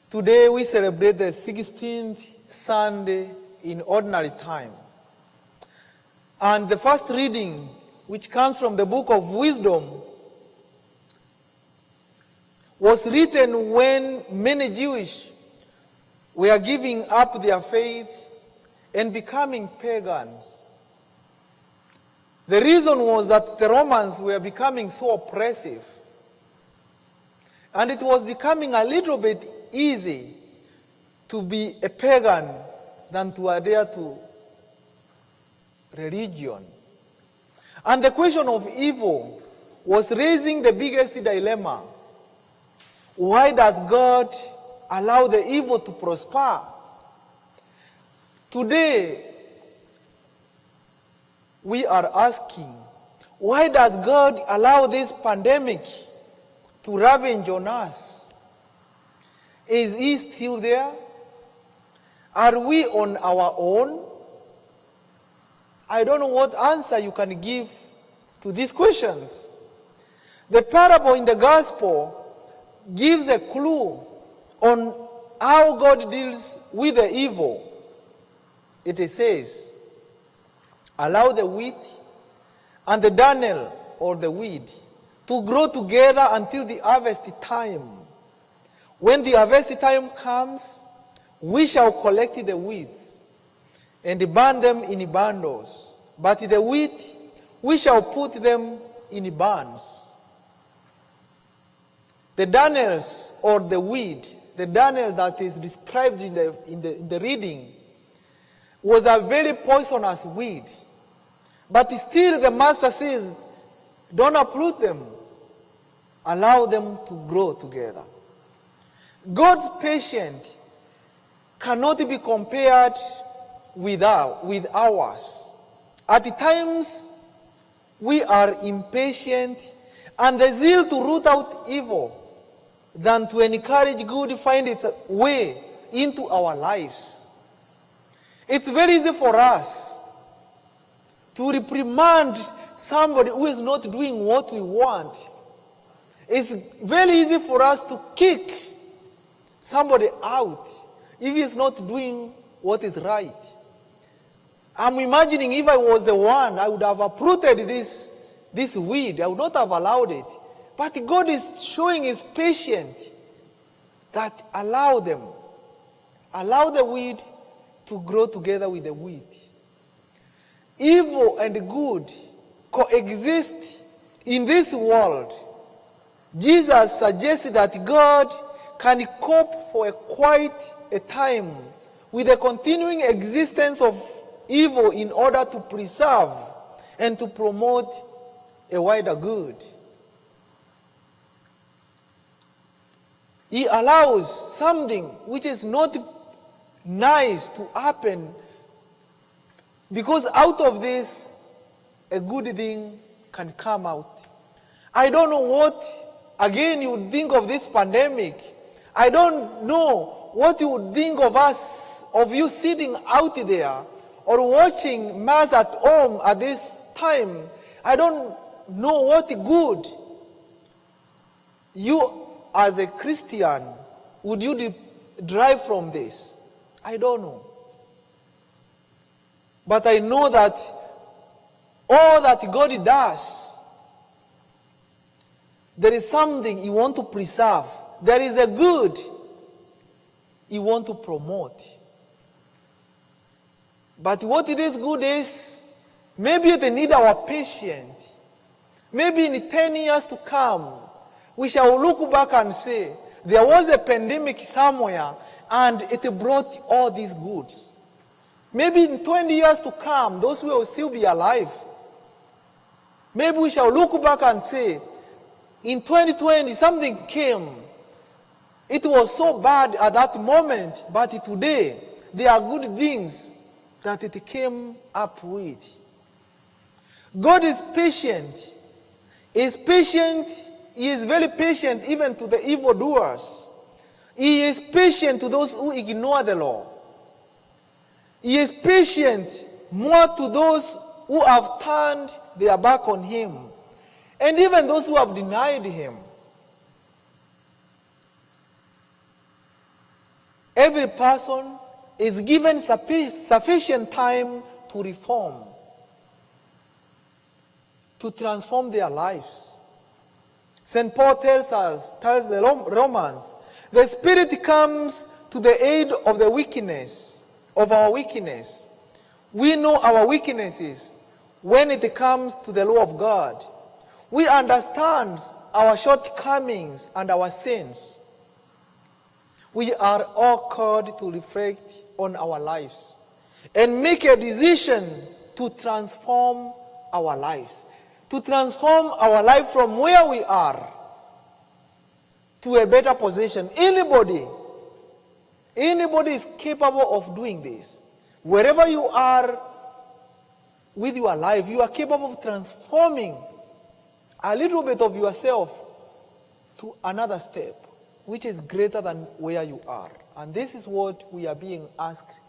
Today we celebrate the 16th Sunday in ordinary time. And the first reading, which comes from the book of Wisdom, was written when many Jews were giving up their faith and becoming pagans. The reason was that the Romans were becoming so oppressive, and it was becoming a little bit easy to be a pagan than to adhere to religion. And the question of evil was raising the biggest dilemma. Why does God allow the evil to prosper? Today, we are asking, why does God allow this pandemic to ravage on us? Is He still there? Are we on our own? I don't know what answer you can give to these questions. The parable in the gospel gives a clue on how God deals with the evil. It says, allow the wheat and the darnel or the weed to grow together until the harvest time. When the harvest time comes, we shall collect the weeds and burn them in bundles. But the wheat, we shall put them in barns. The darnels or the weed, the darnel that is described in the reading, was a very poisonous weed. But still the master says, don't uproot them. Allow them to grow together. God's patience cannot be compared with ours. At times, we are impatient and the zeal to root out evil than to encourage good find its way into our lives. It's very easy for us to reprimand somebody who is not doing what we want. It's very easy for us to kick somebody out if he's not doing what is right. I'm imagining if I was the one, I would have uprooted this weed. I would not have allowed it. But God is showing His patience that allow them. Allow the weed to grow together with the wheat. Evil and good coexist in this world. Jesus suggested that God can cope for quite a time with the continuing existence of evil in order to preserve and to promote a wider good. He allows something which is not nice to happen because out of this a good thing can come out. I don't know what again you would think of this pandemic. I don't know what you would think of us, of you sitting out there or watching Mass at home at this time. I don't know what good you as a Christian would you derive from this. I don't know. But I know that all that God does, there is something He wants to preserve. There is a good He wants to promote. But what this good is, maybe it need our patience. Maybe in 10 years to come, we shall look back and say, there was a pandemic somewhere and it brought all these goods. Maybe in 20 years to come, those will still be alive. Maybe we shall look back and say, in 2020, something came. It was so bad at that moment, but today, there are good things that it came up with. God is patient. He is patient. He is very patient even to the evildoers. He is patient to those who ignore the law. He is patient more to those who have turned their back on Him, and even those who have denied Him. Every person is given sufficient time to reform, to transform their lives. St. Paul tells the Romans, the Spirit comes to the aid of the weakness, of our weakness. We know our weaknesses when it comes to the law of God. We understand our shortcomings and our sins. We are all called to reflect on our lives and make a decision to transform our lives. To transform our life from where we are to a better position. Anybody is capable of doing this. Wherever you are with your life, you are capable of transforming a little bit of yourself to another step, which is greater than where you are. And this is what we are being asked